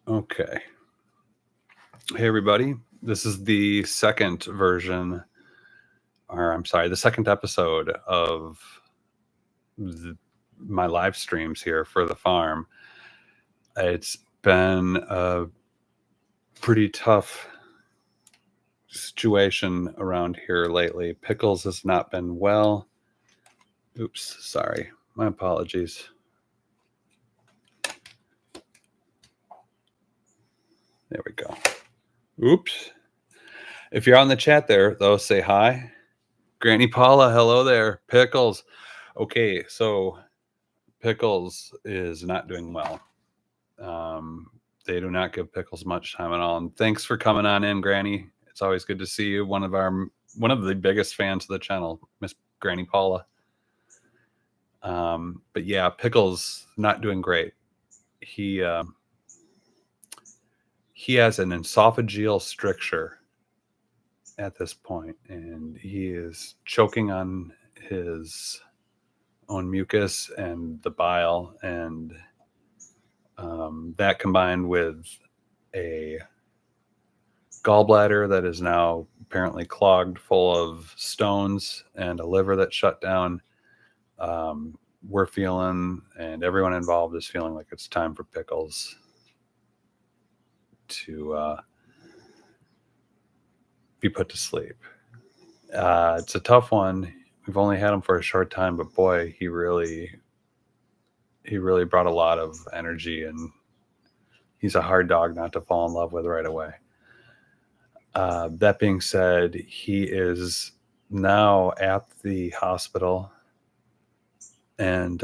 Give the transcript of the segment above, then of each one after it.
Okay. Hey, everybody. This is the second version, or I'm sorry, the second episode of th- my live streams here for the farm. It's been a pretty tough situation around here lately. Pickles has not been well. Oops, sorry. My apologies. There we go. Oops. If you're on the chat there, though, say hi. Granny Paula, hello there. Pickles. Okay, so Pickles is not doing well. They do not give Pickles much time at all. And thanks for coming on in, Granny. It's always good to see you. One of the biggest fans of the channel, Miss Granny Paula. But yeah, Pickles not doing great. He has an esophageal stricture at this point, and he is choking on his own mucus and the bile, and that combined with a gallbladder that is now apparently clogged full of stones and a liver that's shut down. We're feeling, and everyone involved is feeling, like it's time for Pickles to be put to sleep. It's a tough one. We've only had him for a short time, but boy, he really brought a lot of energy, and he's a hard dog not to fall in love with right away. That being said, he is now at the hospital, and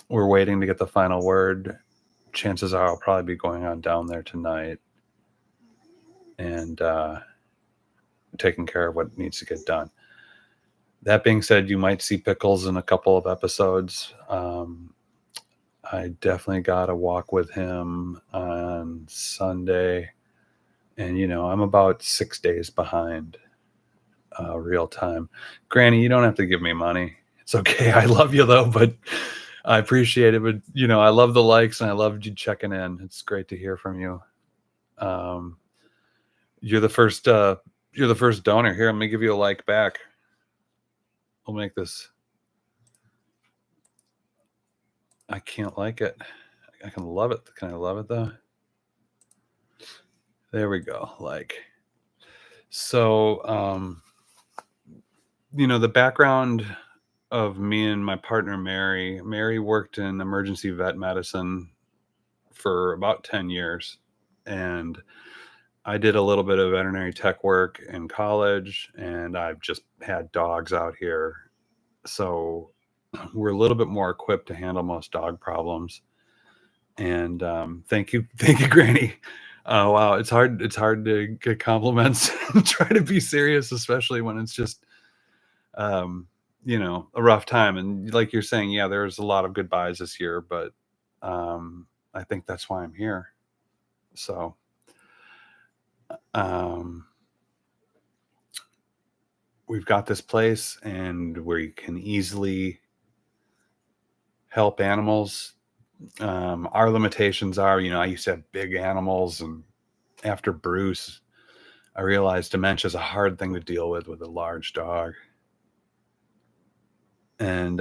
we're waiting to get the final word. Chances are I'll probably be going on down there tonight and taking care of what needs to get done. That being said, you might see Pickles in a couple of episodes. I definitely got a walk with him on Sunday, and I'm about 6 days behind real time. Granny, you don't have to give me money. It's okay. I love you though, but I appreciate it. But I love the likes, and I loved you checking in. It's great to hear from you. You're the first donor here. I'm gonna give you a like back. We'll make this. I can't like it. I can love it. Can I love it though? There we go. Like, so, the background of me and my partner, Mary worked in emergency vet medicine for about 10 years. And I did a little bit of veterinary tech work in college, and I've just had dogs out here. So we're a little bit more equipped to handle most dog problems. And thank you, Granny. Oh wow, it's hard to get compliments and try to be serious, especially when it's just a rough time. And like you're saying, yeah, there's a lot of goodbyes this year, but I think that's why I'm here. So we've got this place, and we can easily help animals. Our limitations are, I used to have big animals, and after Bruce, I realized dementia is a hard thing to deal with a large dog. And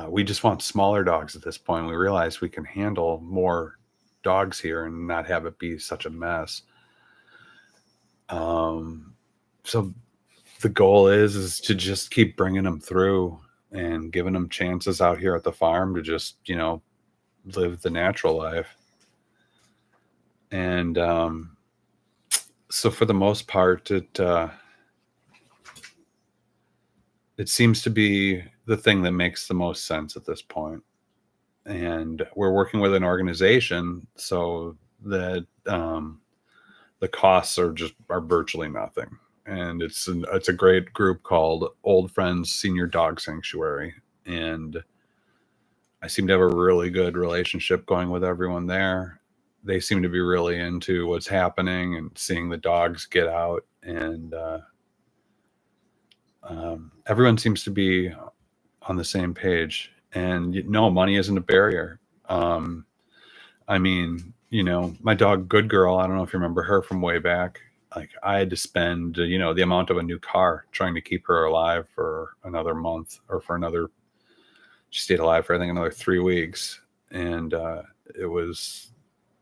we just want smaller dogs at this point. We realize we can handle more dogs here and not have it be such a mess. So the goal is to just keep bringing them through and giving them chances out here at the farm to just, live the natural life. And so for the most part, it seems to be the thing that makes the most sense at this point. And we're working with an organization so that the costs are virtually nothing. And it's a great group called Old Friends Senior Dog Sanctuary. And I seem to have a really good relationship going with everyone there. They seem to be really into what's happening and seeing the dogs get out. And everyone seems to be on the same page. And money isn't a barrier. Um, I mean, my dog Good Girl, I don't know if you remember her from way back. Like I had to spend, the amount of a new car trying to keep her alive for another month or for another she stayed alive for I think another 3 weeks. And it was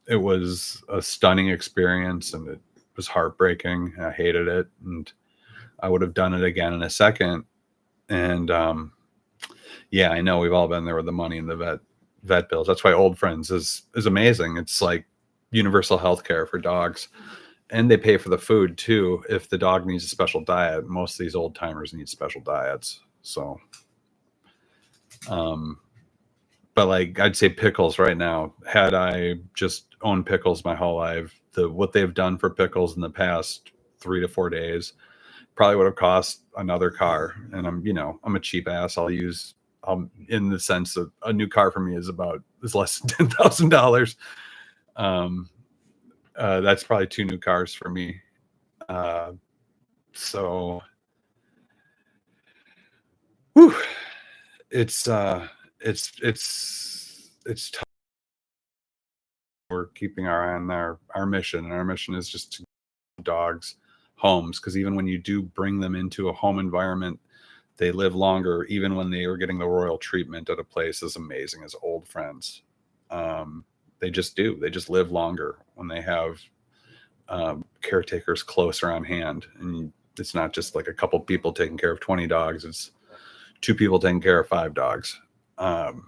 it was a stunning experience and it was heartbreaking. I hated it and I would have done it again in a second. And yeah, I know we've all been there with the money and the vet bills. That's why Old Friends is amazing. It's like universal health care for dogs. And they pay for the food too. If the dog needs a special diet, most of these old timers need special diets. So, um, but like I'd say pickles right now. Had I just owned pickles my whole life, what they've done for pickles in the past 3 to 4 days probably would have cost another car. And I'm a cheap ass. In the sense that a new car for me is less than $10,000. Um, that's probably 2 new cars for me. Uh, so, whew, it's it's tough. We're keeping our eye on our mission, and our mission is just to give dogs homes because even when you do bring them into a home environment, they live longer. Even when they are getting the royal treatment at a place as amazing as Old Friends, they just do. They just live longer when they have caretakers closer on hand, and it's not just like a couple people taking care of 20 dogs. It's 2 people taking care of 5 dogs. Um,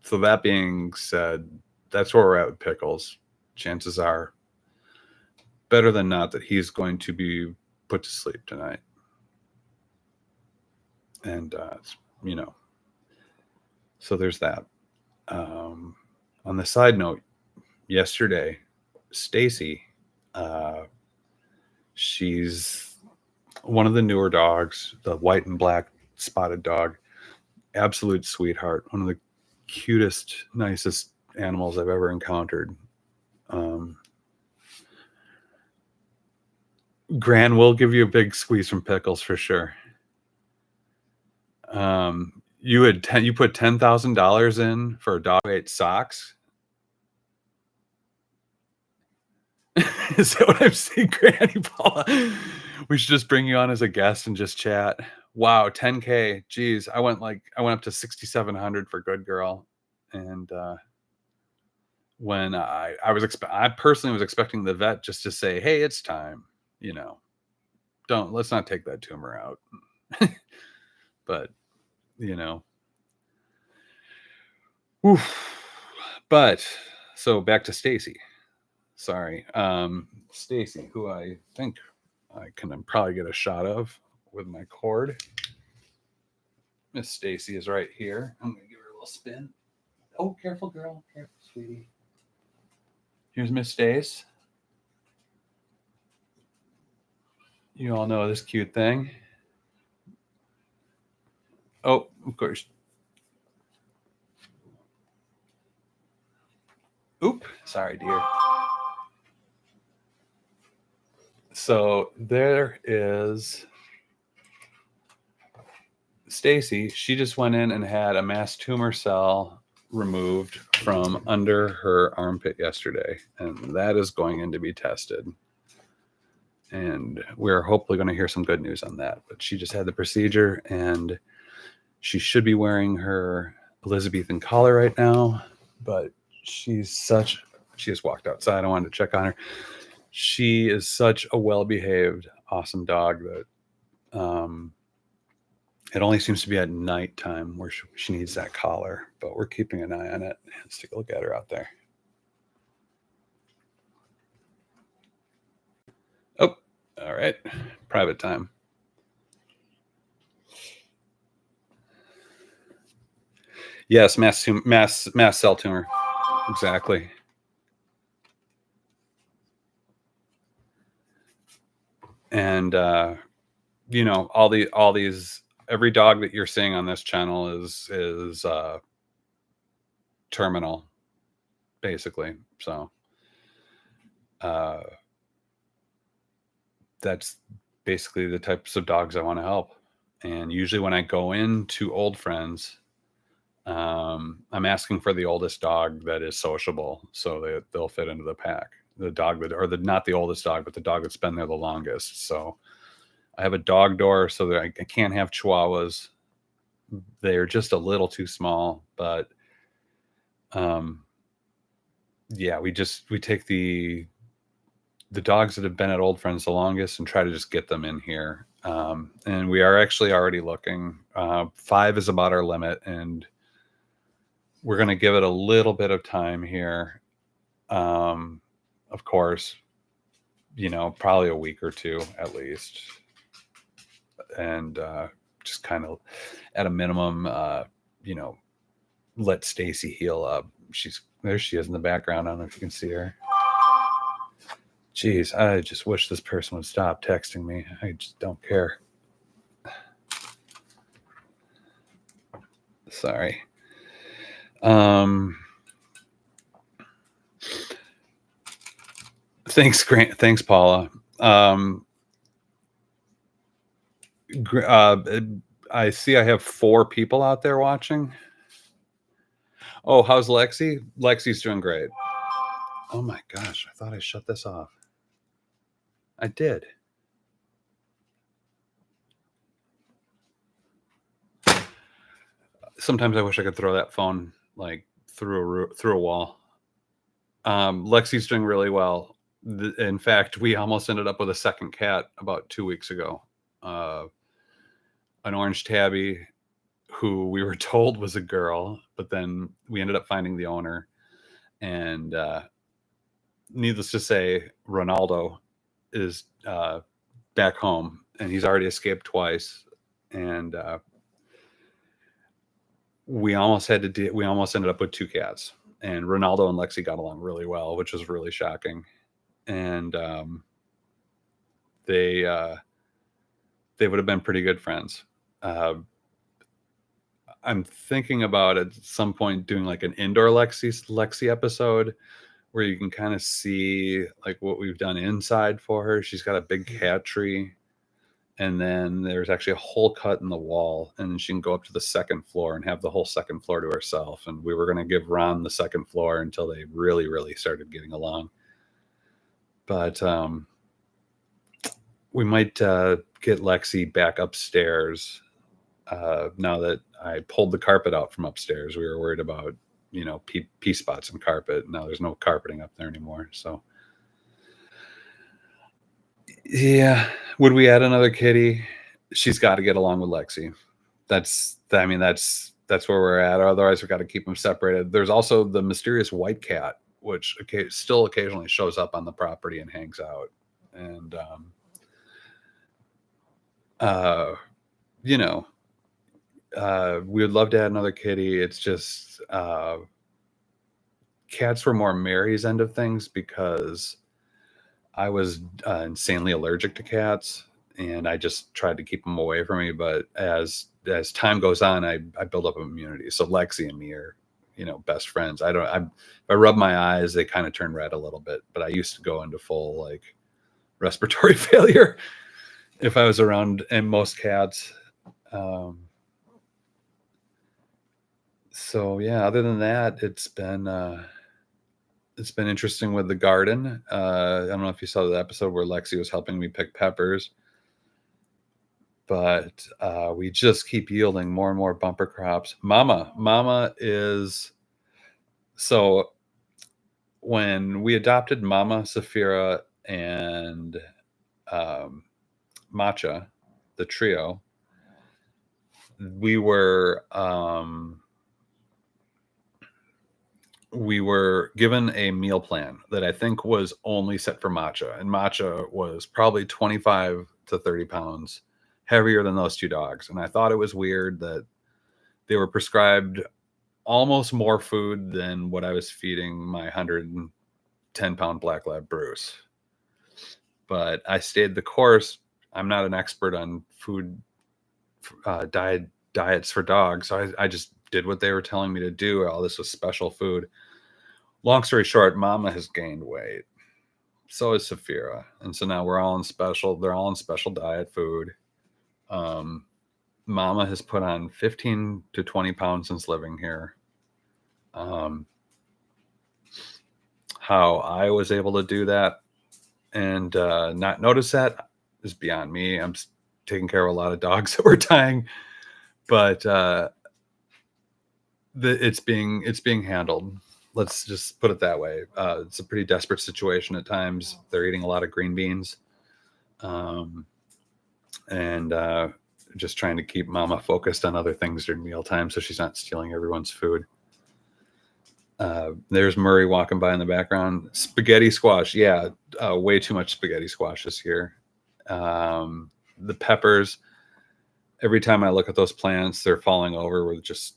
so that being said, that's where we're at with Pickles. Chances are, better than not, that he's going to be put to sleep tonight. And you know, so there's that. On the side note, yesterday, Stacy, uh, she's one of the newer dogs, the white and black spotted dog, absolute sweetheart, one of the cutest, nicest animals I've ever encountered. Um, Gran will give you a big squeeze from Pickles for sure. You put $10,000 in for a dog who ate socks. Is that what I'm seeing, Granny Paula? We should just bring you on as a guest and just chat. Wow, 10K. Geez, I went up to 6,700 for Good Girl, and when I personally was expecting the vet just to say, "Hey, it's time," you know, let's not take that tumor out. But you know, oof. But so back to Stacy. Sorry, Stacy, who I think I can probably get a shot of with my cord. Miss Stacy is right here. I'm gonna give her a little spin. Oh, careful, girl. Careful, sweetie. Here's Miss Stace. You all know this cute thing. Oh, of course. Oop. Sorry, dear. So there is Stacy. She just went in and had a mass tumor cell removed from under her armpit yesterday, and that is going in to be tested. And we're hopefully going to hear some good news on that. But she just had the procedure, and she should be wearing her Elizabethan collar right now. But she has walked outside. I wanted to check on her. She is such a well-behaved, awesome dog that it only seems to be at nighttime where she needs that collar. But we're keeping an eye on it. Let's take a look at her out there. Oh, all right. Private time. Yes, mass cell tumor. Exactly. And all these every dog that you're seeing on this channel is terminal, basically. So that's basically the types of dogs I want to help. And usually when I go into Old Friends, I'm asking for the oldest dog that is sociable, so they'll fit into the pack. The dog that, or the not the oldest dog, but the dog that's been there the longest. So I have a dog door so that I can't have Chihuahuas. They're just a little too small, but um, yeah, we take the dogs that have been at Old Friends the longest and try to just get them in here. And we are actually already looking. 5 is about our limit, and we're going to give it a little bit of time here. Of course, probably a week or two at least. And just kind of at a minimum, let Stacy heal up. There she is in the background. I don't know if you can see her. Jeez, I just wish this person would stop texting me. I just don't care. Sorry. Thanks, Grant. Thanks, Paula. I see I have 4 people out there watching. Oh, how's Lexi? Lexi's doing great. Oh my gosh, I thought I shut this off. I did. Sometimes I wish I could throw that phone like through a wall. Lexi's doing really well. In fact, we almost ended up with a second cat about 2 weeks ago. An orange tabby who we were told was a girl, but then we ended up finding the owner. And needless to say, Ronaldo is back home, and he's already escaped twice. And we almost ended up with 2 cats. And Ronaldo and Lexi got along really well, which was really shocking. And they would have been pretty good friends. I'm thinking about at some point doing like an indoor Lexi episode where you can kind of see like what we've done inside for her. She's got a big cat tree, and then there's actually a hole cut in the wall, and she can go up to the second floor and have the whole second floor to herself. And we were going to give Ron the second floor until they really, really started getting along. But we might get Lexi back upstairs. Now that I pulled the carpet out from upstairs, we were worried about, pee spots and carpet. Now there's no carpeting up there anymore. So, yeah, would we add another kitty? She's got to get along with Lexi. That's where we're at. Otherwise, we've got to keep them separated. There's also the mysterious white cat, which still occasionally shows up on the property and hangs out. And, we would love to add another kitty. It's just cats were more Mary's end of things because I was insanely allergic to cats, and I just tried to keep them away from me. But as time goes on, I build up immunity. So Lexi and me are, best friends. If I rub my eyes, they kind of turn red a little bit. But I used to go into full like respiratory failure if I was around and most cats. So yeah, other than that, it's been interesting with the garden. I don't know if you saw the episode where Lexi was helping me pick peppers, but we just keep yielding more and more bumper crops. Mama is, so when we adopted Mama, Saphira, and Matcha, the trio, we were given a meal plan that I think was only set for Matcha, and Matcha was probably 25 to 30 pounds heavier than those 2 dogs. And I thought it was weird that they were prescribed almost more food than what I was feeding my 110-pound black lab Bruce. But I stayed the course. I'm not an expert on food diets for dogs, so I just did what they were telling me to do. All this was special food. Long story short, Mama has gained weight. So is Saphira. And so now they're all in special diet food. Mama has put on 15 to 20 pounds since living here. Um, how I was able to do that and not notice that is beyond me. I'm taking care of a lot of dogs that we're dying, but it's being handled. Let's just put it that way. It's a pretty desperate situation at times. They're eating a lot of green beans, um, and just trying to keep Mama focused on other things during mealtime, so she's not stealing everyone's food. There's Murray walking by in the background. Spaghetti squash, yeah, way too much spaghetti squash this year. The peppers. Every time I look at those plants, they're falling over with just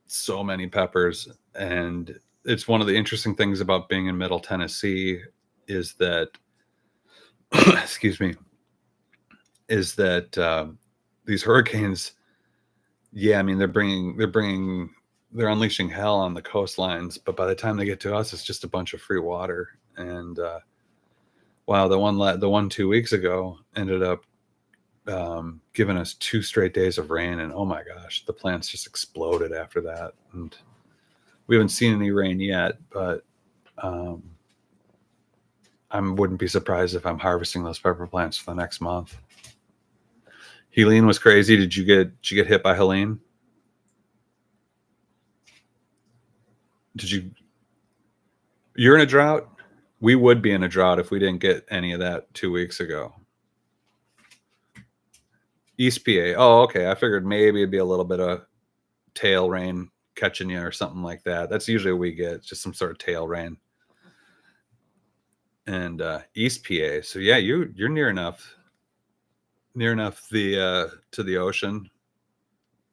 so many peppers. And it's one of the interesting things about being in Middle Tennessee is that, excuse me, is that these hurricanes, yeah, I mean they're unleashing hell on the coastlines, but by the time they get to us, it's just a bunch of free water. And wow, the one 2 weeks ago ended up giving us 2 straight days of rain, and oh my gosh, the plants just exploded after that. And we haven't seen any rain yet, but I wouldn't be surprised if I'm harvesting those pepper plants for the next month. Helene was crazy. Did you get hit by Helene? You're in a drought? We would be in a drought if we didn't get any of that 2 weeks ago. East PA. Oh, okay. I figured maybe it'd be a little bit of tail rain catching you or something like that. That's usually what we get, just some sort of tail rain. And East PA. So yeah, you're near enough the to the ocean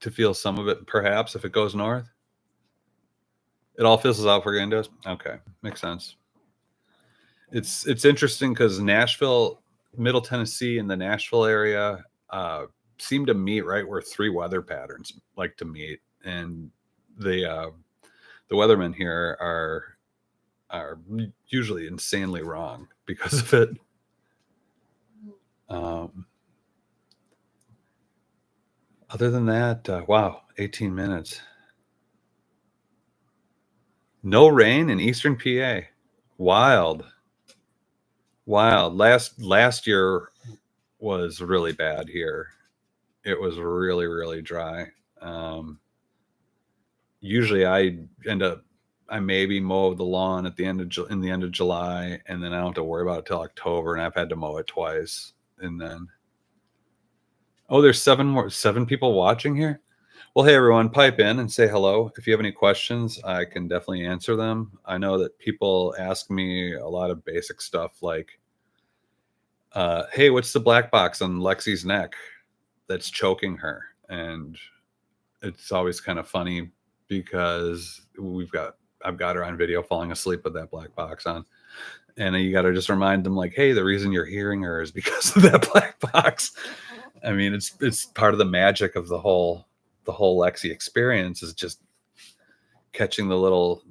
to feel some of it, perhaps, if it goes north. It all fizzles out for Gandos. Okay, makes sense. It's interesting because Nashville, Middle Tennessee, and the Nashville area seem to meet right where 3 weather patterns like to meet, and the weathermen here are usually insanely wrong because of it. Other than that, wow, 18 minutes. No rain in Eastern PA. Wild. Last year was really bad here. It was really, really dry. Usually I maybe mow the lawn at the end of July, and then I don't have to worry about it till October, and I've had to mow it twice. And then, oh, there's 7 people watching here. Well, hey everyone, pipe in and say hello. If you have any questions, I can definitely answer them. I know that people ask me a lot of basic stuff like, hey, what's the black box on Lexi's neck that's choking her? And it's always kind of funny because I've got her on video falling asleep with that black box on. And you got to just remind them like, hey, the reason you're hearing her is because of that black box. I mean, it's part of the magic of the whole Lexi experience is just catching the little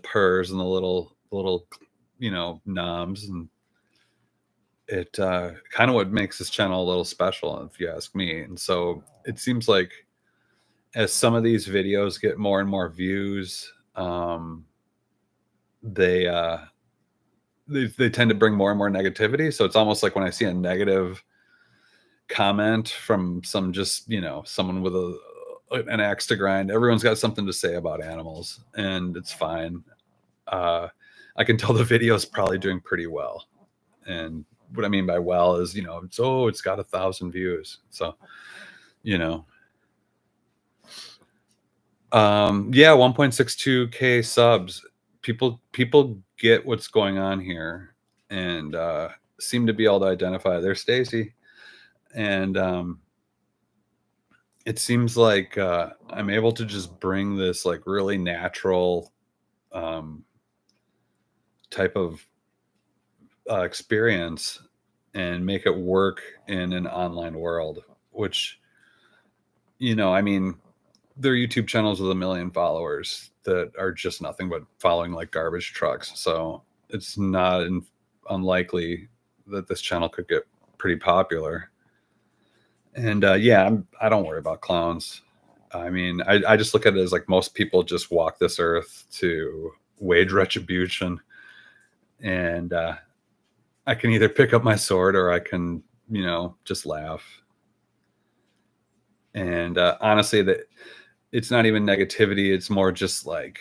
purrs and the little noms, and it kind of what makes this channel a little special, if you ask me. And so it seems like as some of these videos get more and more views, they tend to bring more and more negativity. So it's almost like when I see a negative comment from someone with an axe to grind, everyone's got something to say about animals, and it's fine. I can tell the video is probably doing pretty well. And what I mean by well is, it's got 1,000 views. So, yeah, 1.62K subs. People get what's going on here and seem to be able to identify. There's Stacy. And it seems like I'm able to just bring this like really natural type of experience and make it work in an online world, which, I mean, there are YouTube channels with 1 million followers that are just nothing but following like garbage trucks. So it's not unlikely that this channel could get pretty popular. And yeah, I don't worry about clowns. I mean, I just look at it as like most people just walk this earth to wage retribution. And I can either pick up my sword or I can, just laugh. And honestly, that it's not even negativity. It's more just like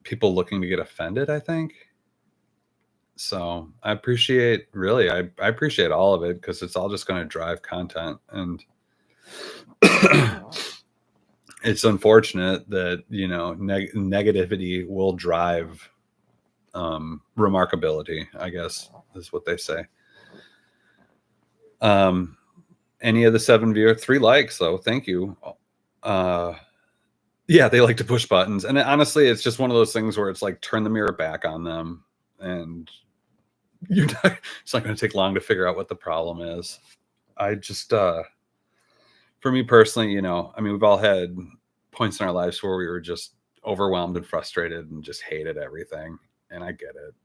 people looking to get offended, I think. So I appreciate really, I appreciate all of it because it's all just going to drive content. And it's unfortunate that, negativity will drive remarkability, I guess is what they say. Um, any of the 7 viewers, 3 likes though. Thank you. Yeah, they like to push buttons. And honestly, it's just one of those things where it's like turn the mirror back on them and it's not going to take long to figure out what the problem is. I just for me personally, I mean, we've all had points in our lives where we were just overwhelmed and frustrated and just hated everything. And I get it.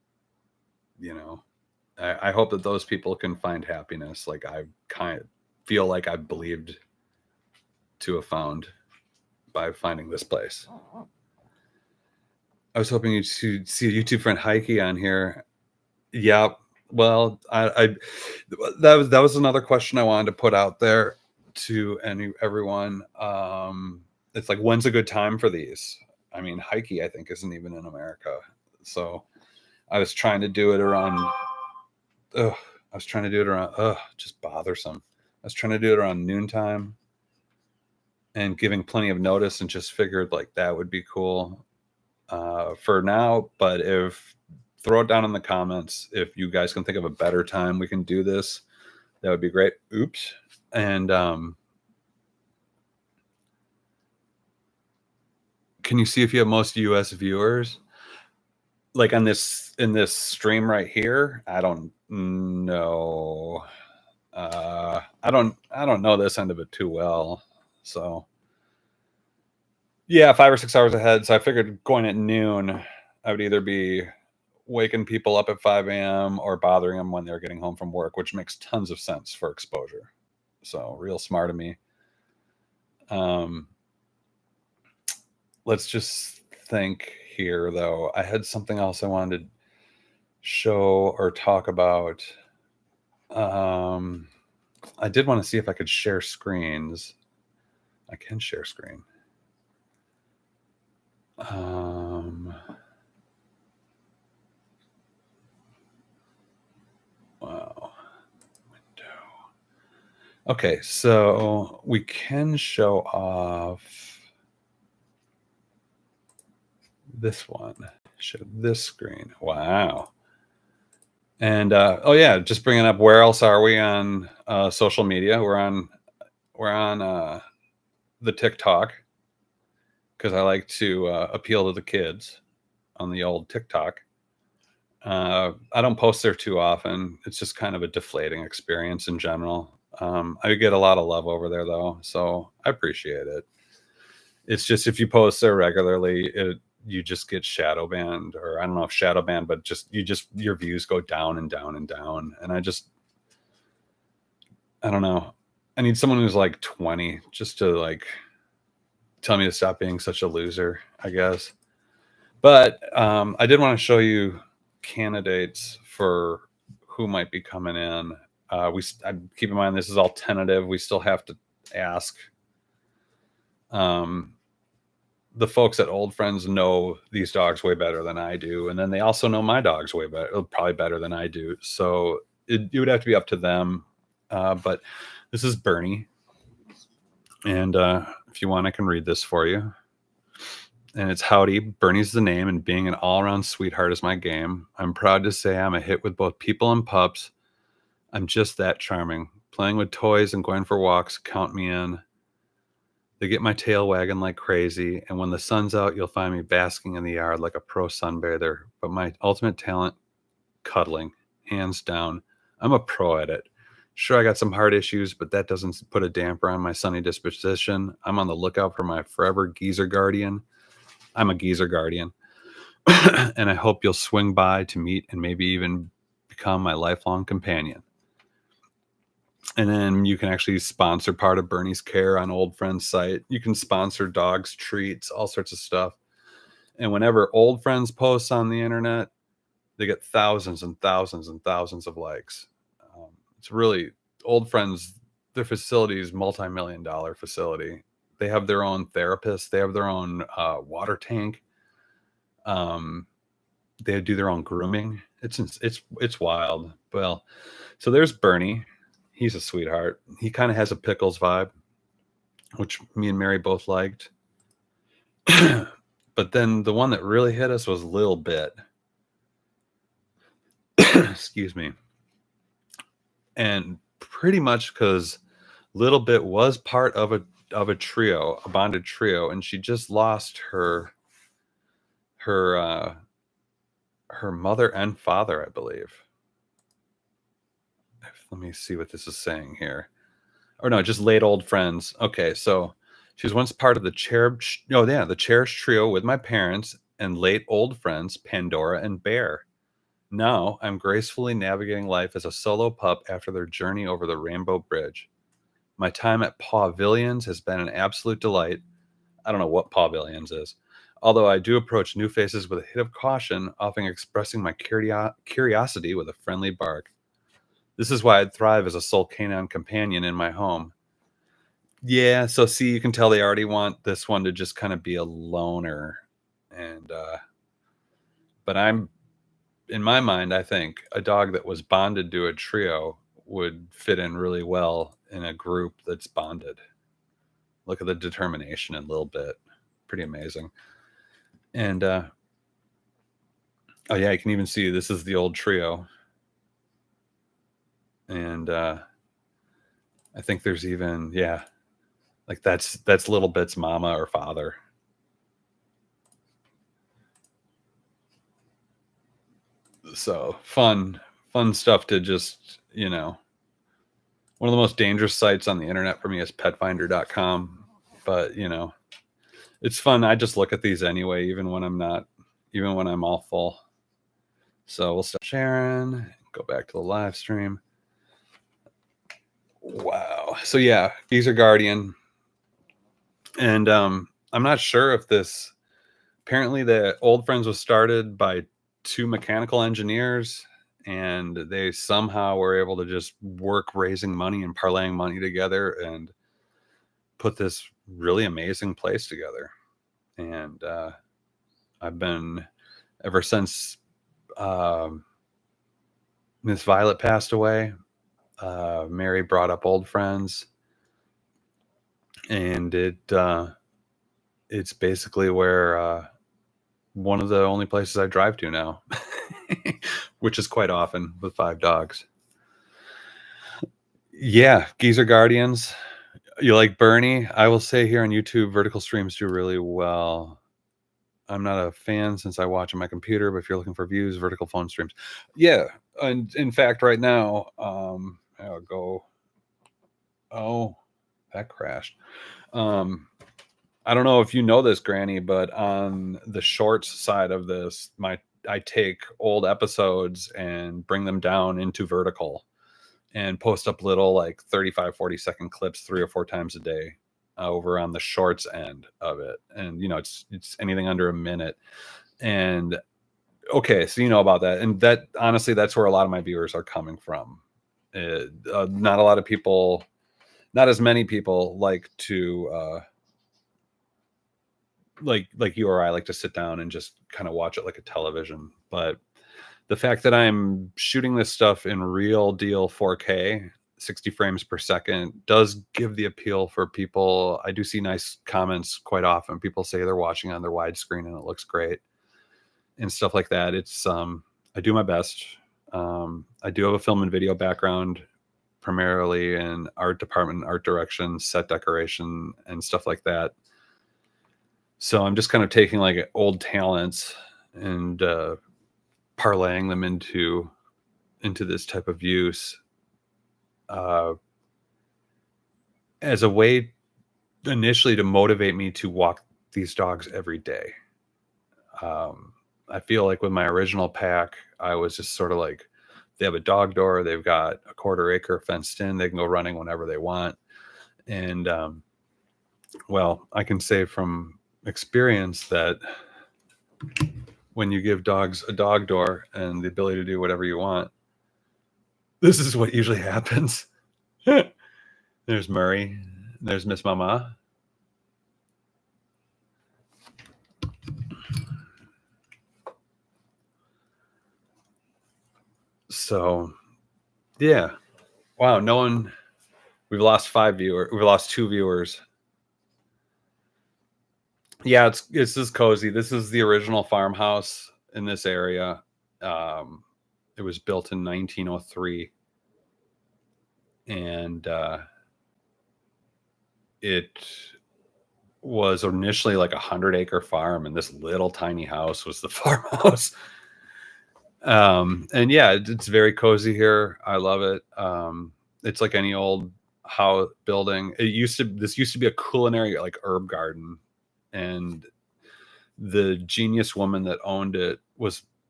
I hope that those people can find happiness like I kind of feel like I believed to have found by finding this place. I was hoping you'd see a YouTube friend Heike on here. Yeah, well, I that was another question I wanted to put out there to everyone. It's like, when's a good time for these? I mean, Heike, I think, isn't even in America, so I was trying to do it around. I was trying to do it around. Just bothersome. I was trying to do it around noontime, and giving plenty of notice, and just figured like that would be cool for now. But throw it down in the comments if you guys can think of a better time we can do this. That would be great. Oops. And can you see if you have most US viewers? Like in this stream right here? I don't know. I don't know this end of it too well. So yeah, 5 or 6 hours ahead. So I figured going at noon, I would either be waking people up at 5 a.m. or bothering them when they're getting home from work, which makes tons of sense for exposure. So real smart of me. Let's just think here, though. I had something else I wanted to show or talk about. I did want to see if I could share screens. I can share screen. Wow. Window. Okay, so we can show off this one. Show this screen. Wow. And oh yeah, just bringing up, where else are we on social media? We're on the TikTok, because I like to appeal to the kids on the old TikTok. I don't post there too often. It's just kind of a deflating experience in general. I get a lot of love over there though, so I appreciate it. It's just if you post there regularly, you just get shadow banned, or I don't know if shadow banned, but your views go down and down and down. And I don't know. I need someone who's like 20 just to like tell me to stop being such a loser, I guess. But I did want to show you candidates for who might be coming in. Keep in mind, this is all tentative. We still have to ask. The folks at Old Friends know these dogs way better than I do. And then they also know my dogs way better, probably better than I do. So it would have to be up to them. But this is Bernie. And if you want, I can read this for you. And it's, howdy, Bernie's the name, and being an all-around sweetheart is my game. I'm proud to say I'm a hit with both people and pups. I'm just that charming. Playing with toys and going for walks, count me in. They get my tail wagging like crazy, and when the sun's out, you'll find me basking in the yard like a pro sunbather. But my ultimate talent, cuddling, hands down. I'm a pro at it. Sure, I got some heart issues, but that doesn't put a damper on my sunny disposition. I'm on the lookout for my forever geezer guardian. I'm a geezer guardian. And I hope you'll swing by to meet and maybe even become my lifelong companion. And then you can actually sponsor part of Bernie's Care on Old Friends site. You can sponsor dogs, treats, all sorts of stuff. And whenever Old Friends posts on the internet, they get thousands and thousands and thousands of likes. It's really Old Friends. Their facility is multi-million-dollar facility. They have their own therapist. They have their own water tank. Um, they do their own grooming. It's wild. Well, so there's Bernie. He's a sweetheart. He kind of has a Pickles vibe, which me and Mary both liked. But then the one that really hit us was Lil Bit. Excuse me. And pretty much because Little Bit was part of a trio, a bonded trio, and she just lost her her mother and father, I believe. Let me see what this is saying here. Or no, just late old friends. Okay, so she was once part of the the cherished trio with my parents and late old friends Pandora and Bear. Now I'm gracefully navigating life as a solo pup after their journey over the Rainbow Bridge. My time at Pavilions has been an absolute delight. I don't know what Pavilions is, although I do approach new faces with a hit of caution, often expressing my curiosity with a friendly bark. This is why I'd thrive as a sole canine companion in my home. Yeah, so see, you can tell they already want this one to just kind of be a loner. And but I'm in my mind, I think a dog that was bonded to a trio would fit in really well in a group that's bonded. Look at the determination in a little bit. Pretty amazing. And oh yeah, you can even see this is the old trio. And I think there's even, yeah, like that's Little Bit's mama or father. So fun stuff to just, one of the most dangerous sites on the internet for me is petfinder.com. But, it's fun. I just look at these anyway, even when I'm all full. So we'll stop sharing, go back to the live stream. Wow. So yeah, Geezer Guardian. And I'm not sure if this, apparently the Old Friends was started by two mechanical engineers, and they somehow were able to just work raising money and parlaying money together and put this really amazing place together. And I've been, ever since Miss Violet passed away, Mary brought up Old Friends, and it's basically where one of the only places I drive to now, which is quite often with 5 dogs. Yeah, Geezer Guardians. You like Bernie? I will say here on YouTube, vertical streams do really well. I'm not a fan since I watch on my computer, but if you're looking for views, vertical phone streams. Yeah, and in fact, right now, I'll go. Oh, that crashed. I don't know if you know this, Granny, but on the shorts side of this, I take old episodes and bring them down into vertical and post up little like 35, 40-second clips 3 or 4 times a day over on the shorts end of it. And it's anything under a minute. And okay, so you know about that. And that honestly, that's where a lot of my viewers are coming from. Not a lot of people, not as many people like to like you or I like to sit down and just kind of watch it like a television. But the fact that I'm shooting this stuff in real deal 4K, 60 frames per second, does give the appeal for people. I do see nice comments quite often. People say they're watching on their widescreen and it looks great and stuff like that. It's I do my best. I do have a film and video background, primarily in art department, art direction, set decoration, and stuff like that. So I'm just kind of taking like old talents and parlaying them into this type of use as a way initially to motivate me to walk these dogs every day. I feel like with my original pack, I was just sort of like They have a dog door. They've got a quarter acre fenced in. They can go running whenever they want. And well, I can say from experience that when you give dogs a dog door and the ability to do whatever you want, this is what usually happens. There's Murray. There's Miss Mama. So, yeah. Wow. No one. We've lost 5 viewers. We've lost 2 viewers. Yeah, it's this is cozy. This is the original farmhouse in this area. It was built in 1903, and it was initially like a 100-acre farm, and this little tiny house was the farmhouse. And yeah, it's very cozy here. I love it. It's like any old house building. This used to be a culinary like herb garden, and the genius woman that owned it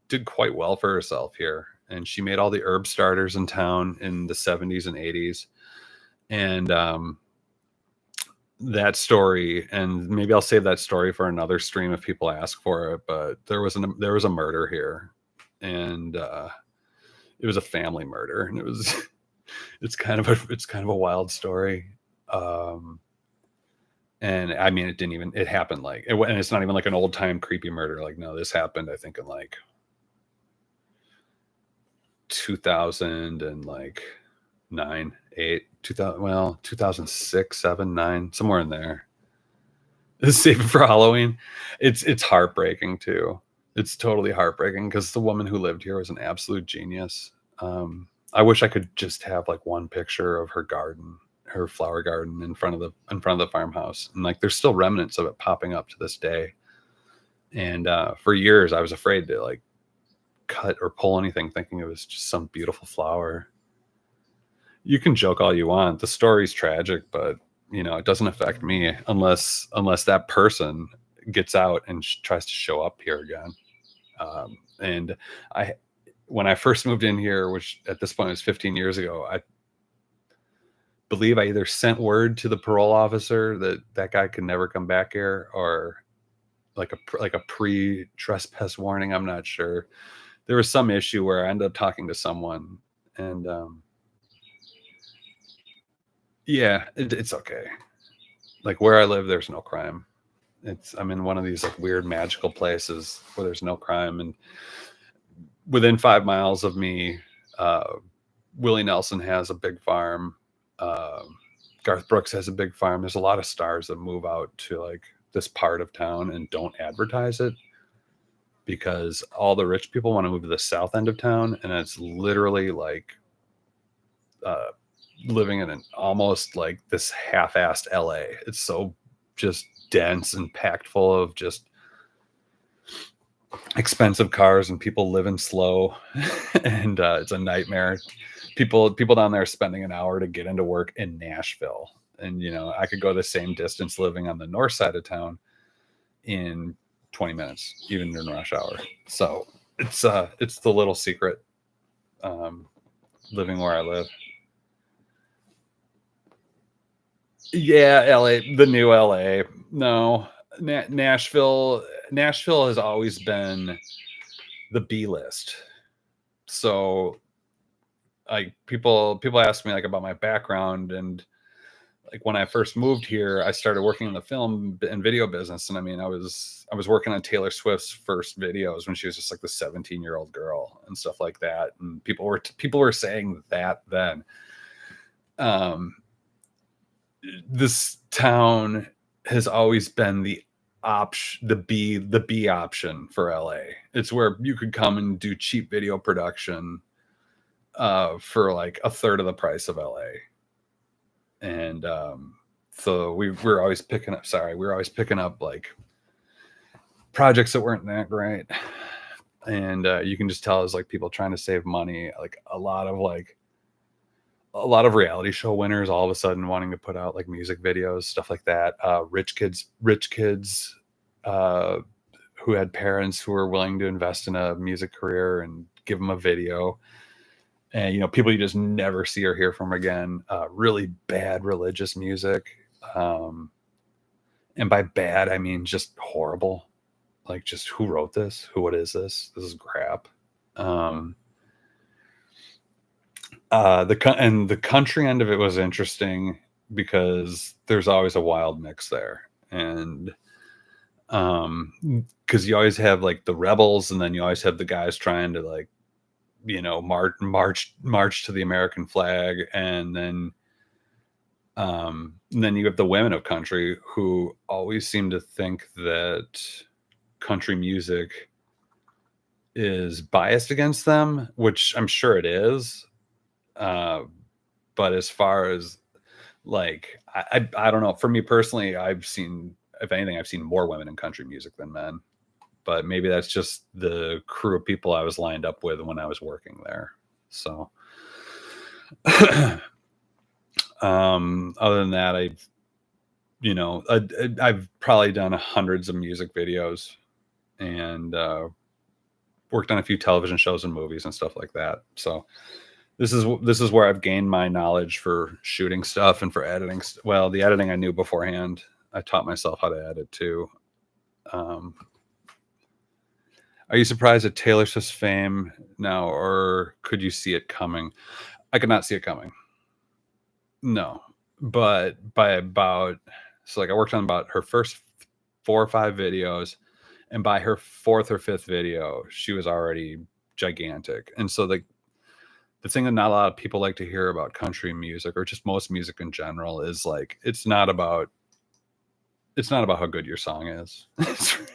did quite well for herself here, and she made all the herb starters in town in the 70s and 80s. And that story, and maybe I'll save that story for another stream if people ask for it, but there was a murder here, and it was a family murder, and it's kind of a wild story. And I mean, it happened and it's not even like an old time creepy murder. Like, no, this happened, I think, in like 2000 and like 9, 8, 2000, well, 2006, 7, 9, somewhere in there. Save it for Halloween. It's heartbreaking too. It's totally heartbreaking because the woman who lived here was an absolute genius. I wish I could just have like one picture of her garden, her flower garden in front of the farmhouse, and like there's still remnants of it popping up to this day. And for years I was afraid to like cut or pull anything, thinking it was just some beautiful flower. You can joke all you want, the story's tragic, but it doesn't affect me unless that person gets out and tries to show up here again. And when I first moved in here, which at this point was 15 years ago, I believe I either sent word to the parole officer that guy could never come back here, or like a pre-trespass warning. I'm not sure. There was some issue where I ended up talking to someone, and yeah, it's okay. Like where I live, there's no crime. I'm in one of these like weird magical places where there's no crime, and within 5 miles of me, Willie Nelson has a big farm. Garth Brooks has a big farm. There's a lot of stars that move out to like this part of town and don't advertise it because all the rich people want to move to the south end of town, and it's literally like living in an almost like this half-assed LA. It's so just dense and packed full of just expensive cars and people living slow. And it's a nightmare. People down there are spending an hour to get into work in Nashville, and I could go the same distance living on the north side of town in 20 minutes, even during rush hour. So it's the little secret, living where I live. Yeah, LA, the new LA. No, Nashville has always been the B list. So like people ask me like about my background, and like when I first moved here, I started working in the film and video business. And I mean, I was working on Taylor Swift's first videos when she was just like the 17-year-old girl and stuff like that. And people were saying that then. This town has always been the B option for LA. It's where you could come and do cheap video production for like a third of the price of LA. And so we were always picking up like projects that weren't that great. And you can just tell it's like people trying to save money, like a lot of reality show winners all of a sudden wanting to put out like music videos, stuff like that. Rich kids who had parents who were willing to invest in a music career and give them a video. and people you just never see or hear from again. Really bad religious music, um, and by bad I mean just horrible. Like, just who wrote this? What is this? This is crap. Um, and the country end of it was interesting because there's always a wild mix there, and because you always have like the rebels, and then you always have the guys trying to like march to the American flag, and then you have the women of country who always seem to think that country music is biased against them, which I'm sure it is. Uh, but as far as like, I don't know. For me personally, if anything, I've seen more women in country music than men. But maybe that's just the crew of people I was lined up with when I was working there. So, other than that, I've probably done hundreds of music videos and worked on a few television shows and movies and stuff like that. So this is where I've gained my knowledge for shooting stuff and for editing. Well, the editing I knew beforehand. I taught myself how to edit too. Um, are you surprised at Taylor Swift's fame now, or could you see it coming? I could not see it coming. No, but by about so like I worked on about her first 4 or 5 videos, and by her fourth or fifth video, she was already gigantic. And so the thing that not a lot of people like to hear about country music or just most music in general is like it's not about how good your song is.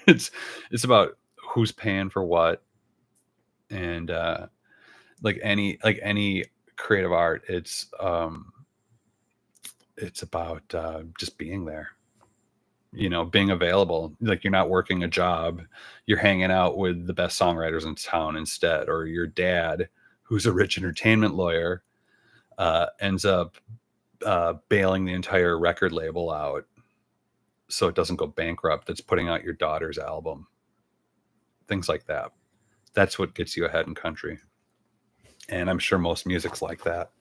It's about who's paying for what, and like any creative art, it's about just being there, being available. Like, you're not working a job, you're hanging out with the best songwriters in town instead, or your dad, who's a rich entertainment lawyer, ends up bailing the entire record label out so it doesn't go bankrupt. That's putting out your daughter's album. Things like that. That's what gets you ahead in country. And I'm sure most music's like that.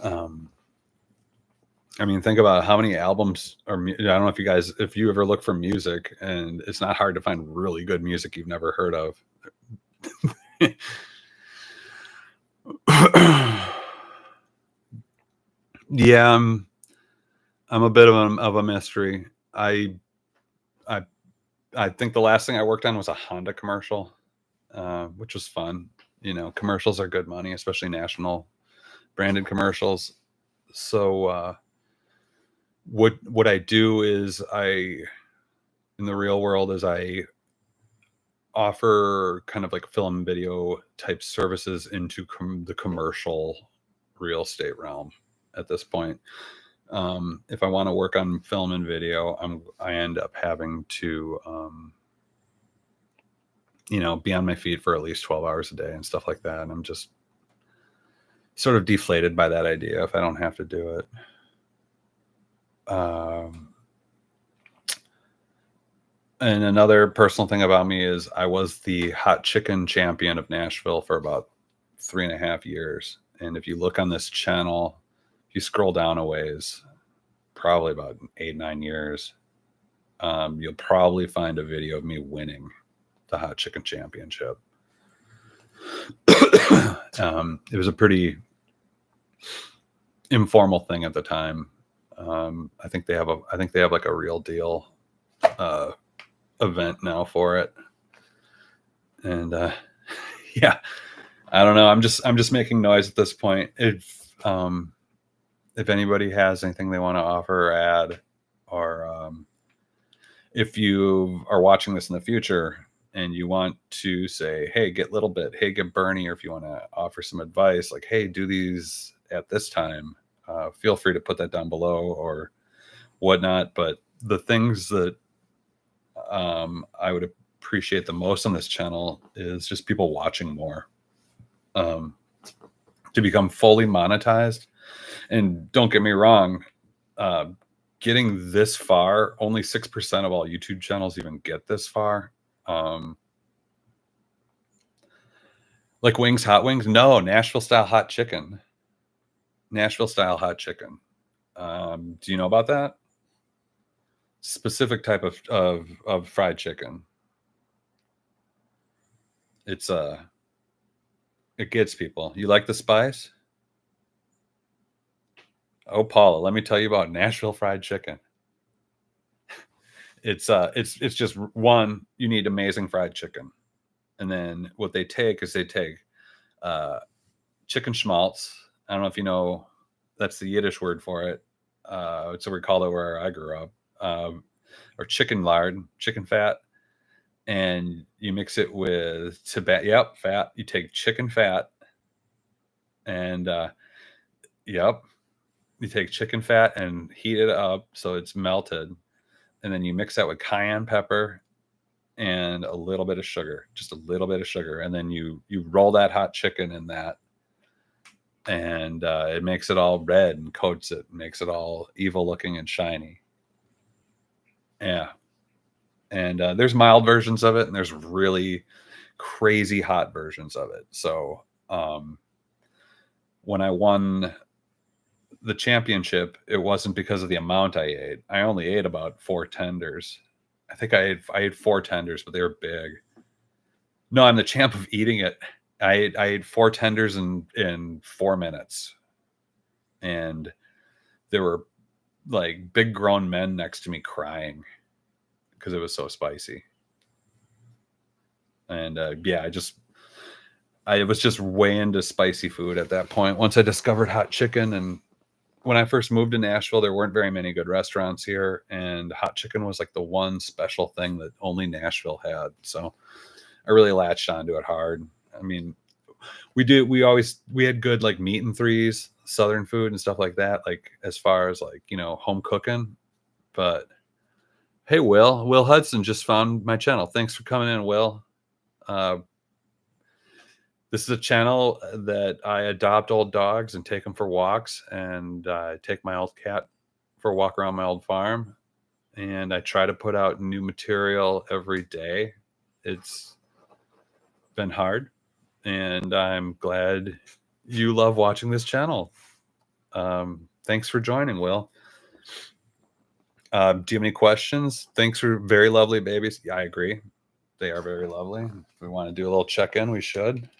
Um, I mean, think about how many albums I don't know if you ever look for music, and it's not hard to find really good music you've never heard of. Yeah, I'm a bit of a mystery. I I think the last thing I worked on was a Honda commercial, which was fun. Commercials are good money, especially national branded commercials. So what I do is in the real world is I offer kind of like film and video type services into the commercial real estate realm at this point. If I want to work on film and video, I end up having to be on my feet for at least 12 hours a day and stuff like that. And I'm just sort of deflated by that idea if I don't have to do it. And another personal thing about me is I was the hot chicken champion of Nashville for about 3.5 years. And if you look on this channel, if you scroll down a ways, probably about 8-9 years, you'll probably find a video of me winning the hot chicken championship. It was a pretty informal thing at the time. I think they have like a real deal event now for it. And yeah, I don't know. I'm just making noise at this point. If anybody has anything they want to offer or add, or if you are watching this in the future and you want to say, hey, get Little Bit, hey, get Bernie, or if you want to offer some advice, like, hey, do these at this time, feel free to put that down below or whatnot. But the things that I would appreciate the most on this channel is just people watching more, to become fully monetized. And don't get me wrong, getting this far, only 6% of all YouTube channels even get this far. Like wings, hot wings? No, Nashville style hot chicken. Nashville style hot chicken. Do you know about that? Specific type of fried chicken. It's it gets people. You like the spice? Oh, Paula, let me tell you about Nashville fried chicken. It's just one, you need amazing fried chicken. And then what they take is they take uh chicken schmaltz. I don't know if you know, that's the Yiddish word for it. So we call it where I grew up. Or chicken lard, chicken fat, and you mix it with Tibet. Yep, fat. You take chicken fat, and yep, you take chicken fat and heat it up so it's melted, and then you mix that with cayenne pepper and a little bit of sugar, just a little bit of sugar, and then you roll that hot chicken in that, and it makes it all red and coats it, makes it all evil looking and shiny. Yeah, and there's mild versions of it, and there's really crazy hot versions of it. So when I won the championship, it wasn't because of the amount I ate. I only ate about 4 tenders. I think I ate 4 tenders, but they were big. No, I'm the champ of eating it. I ate 4 tenders in 4 minutes, and there were like big grown men next to me crying because it was so spicy. And yeah, I was just way into spicy food at that point. Once I discovered hot chicken, and when I first moved to Nashville, there weren't very many good restaurants here, and hot chicken was like the one special thing that only Nashville had. So I really latched onto it hard. I mean, we had good like meat and threes, Southern food and stuff like that, like as far as like, home cooking. But hey, Will Hudson just found my channel. Thanks for coming in, Will. Uh, This is a channel that I adopt old dogs and take them for walks, and I take my old cat for a walk around my old farm, and I try to put out new material every day. It's been hard, and I'm glad you love watching this channel. Thanks for joining, Will. Do you have any questions? Thanks for very lovely babies. Yeah, I agree. They are very lovely. If we want to do a little check-in, we should.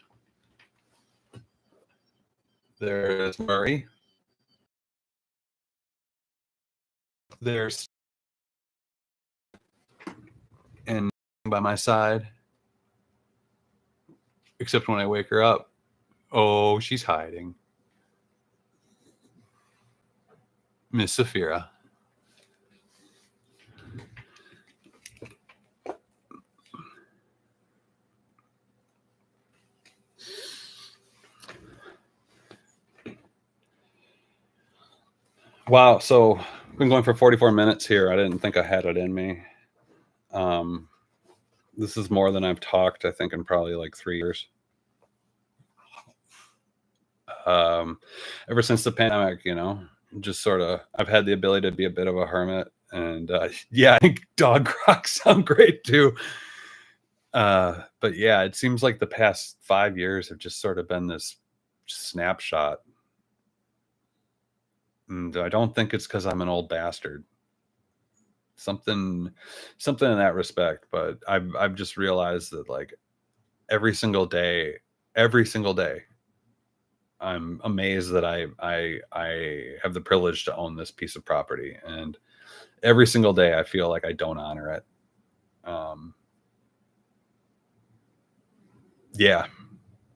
There's Murray. There's and by my side, except when I wake her up. Oh, she's hiding. Miss Saphira. Wow, so I've been going for 44 minutes here. I didn't think I had it in me. This is more than I've talked, I think, in probably like 3 years. Ever since the pandemic, just sort of, I've had the ability to be a bit of a hermit. And yeah, I think dog crocs sound great too. But yeah, it seems like the past 5 years have just sort of been this snapshot. And I don't think it's because I'm an old bastard. Something in that respect. But I've just realized that like every single day, I'm amazed that I have the privilege to own this piece of property, and every single day I feel like I don't honor it. Yeah,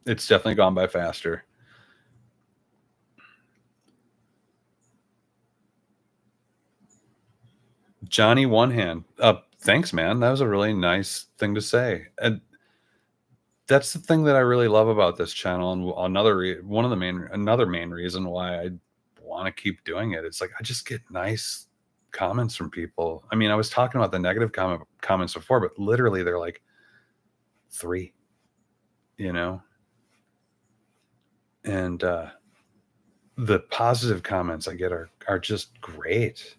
it's definitely gone by faster. Johnny One Hand. Thanks, man. That was a really nice thing to say. And that's the thing that I really love about this channel. And another main reason why I want to keep doing it. It's like, I just get nice comments from people. I mean, I was talking about the negative comments before, but literally they're like 3, and the positive comments I get are just great.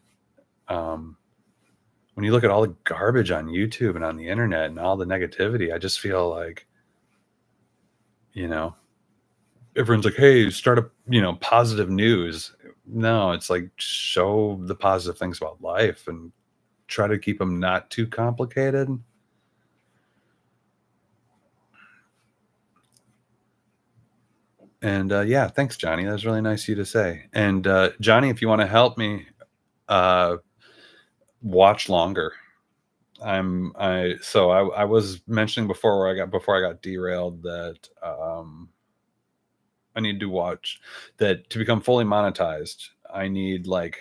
When you look at all the garbage on YouTube and on the internet and all the negativity, I just feel like, you know, everyone's like, hey, start a, positive news. No, it's like show the positive things about life and try to keep them not too complicated. And yeah, thanks, Johnny. That was really nice of you to say. And Johnny, if you want to help me, uh, watch longer. I was mentioning before I got derailed that I need to watch that to become fully monetized. I need like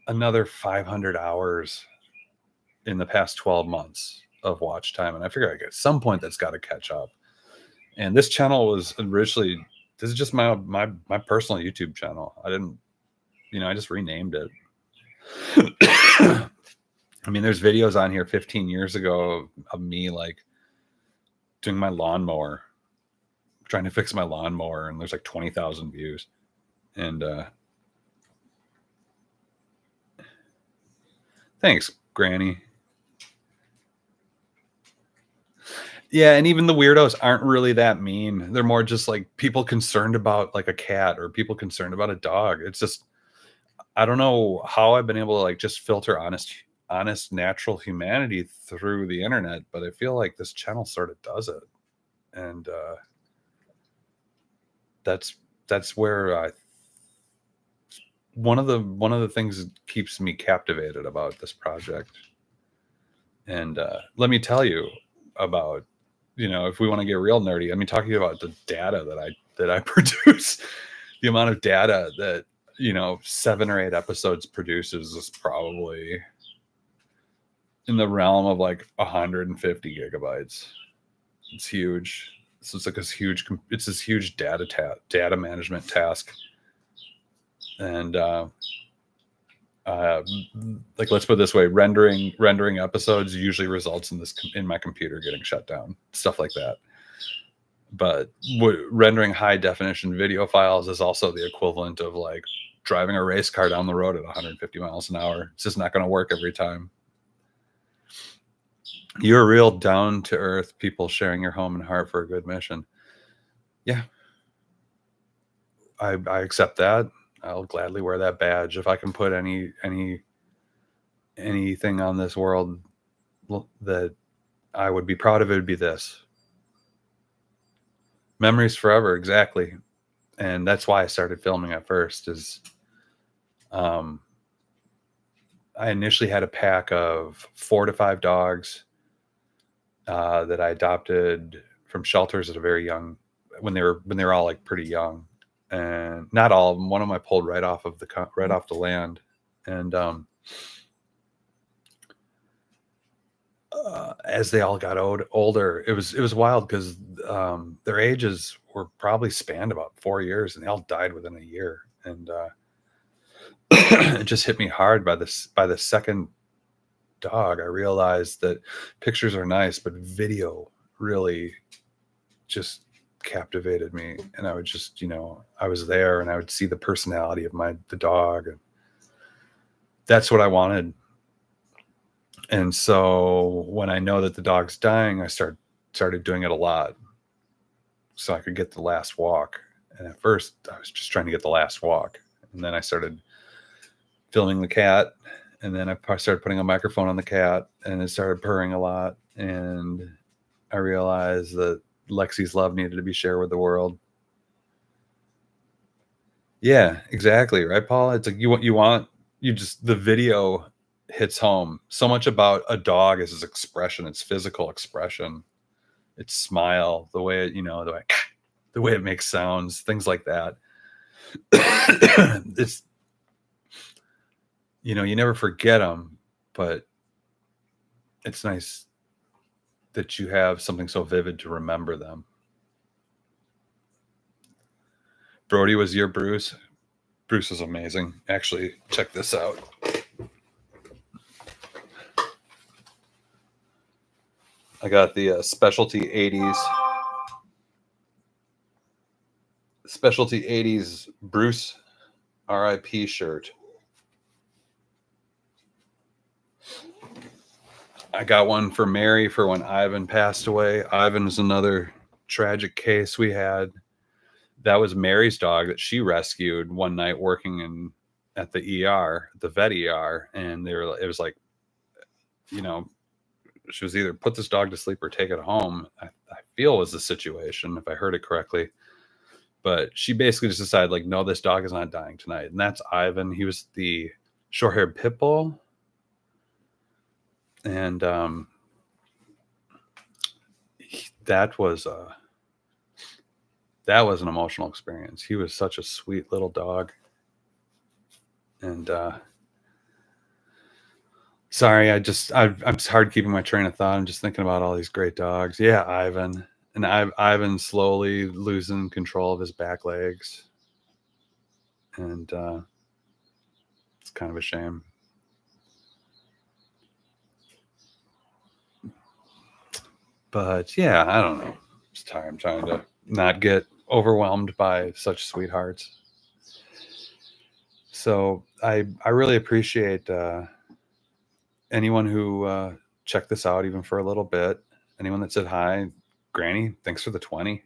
another 500 hours in the past 12 months of watch time, and I figure like at some point that's got to catch up. And this channel was originally this is just my personal YouTube channel. I didn't, I just renamed it. I mean, there's videos on here 15 years ago of me like doing my lawnmower, trying to fix my lawnmower, and there's like 20,000 views. And thanks, Granny. Yeah, and even the weirdos aren't really that mean. They're more just like people concerned about like a cat or people concerned about a dog. It's just I don't know how I've been able to like just filter honest natural humanity through the internet, but I feel like this channel sort of does it. And that's where I one of the things that keeps me captivated about this project. And let me tell you about, if we want to get real nerdy, I mean, talking about the data that I produce, the amount of data that 7 or 8 episodes produces is probably in the realm of like 150 gigabytes. It's huge. So it's like this huge data management task. And like let's put it this way, rendering episodes usually results in my computer getting shut down, stuff like that. But rendering high definition video files is also the equivalent of like driving a race car down the road at 150 miles an hour. It's just not going to work every time. You're real down to earth people sharing your home and heart for a good mission. Yeah, I accept that. I'll gladly wear that badge if I can put anything on this world that I would be proud of. It would be this. Memories forever, exactly. And that's why I started filming at first. Is I initially had a pack of 4 to 5 dogs that I adopted from shelters at a very young, when they were all like pretty young, and not all of them. One of them I pulled right off the land, and as they all got older, it was wild because their ages were probably spanned about 4 years, and they all died within a year. And it just hit me hard by the second dog. I realized that pictures are nice, but video really just captivated me. And I would just, I was there and I would see the personality of the dog, and that's what I wanted. And so when I know that the dog's dying, I started doing it a lot so I could get the last walk. And at first I was just trying to get the last walk. And then I started filming the cat. And then I started putting a microphone on the cat, and it started purring a lot. And I realized that Lexi's love needed to be shared with the world. Yeah, exactly. Right, Paul? It's like the video hits home. So much about a dog is its expression, its physical expression, its smile, the way the way it makes sounds, things like that. It's, you never forget them, but it's nice that you have something so vivid to remember them. Brody was your Bruce. Bruce is amazing. Actually, check this out. I got the specialty 80s Bruce RIP shirt. I got one for Mary for when Ivan passed away. Ivan is another tragic case we had, that was Mary's dog that she rescued one night working in at the ER, the vet ER, and it was like, you know, she was either put this dog to sleep or take it home. I feel was the situation, if I heard it correctly. But she basically just decided, like, no, this dog is not dying tonight. And that's Ivan. He was the short haired pit bull. And that was an emotional experience. He was such a sweet little dog. And sorry, I'm just hard keeping my train of thought. I'm just thinking about all these great dogs. Yeah, Ivan. And Ivan slowly losing control of his back legs. And it's kind of a shame. But yeah, I don't know. It's tired. I'm trying to not get overwhelmed by such sweethearts. So I really appreciate anyone who checked this out even for a little bit. Anyone that said hi, Granny, thanks for the 20.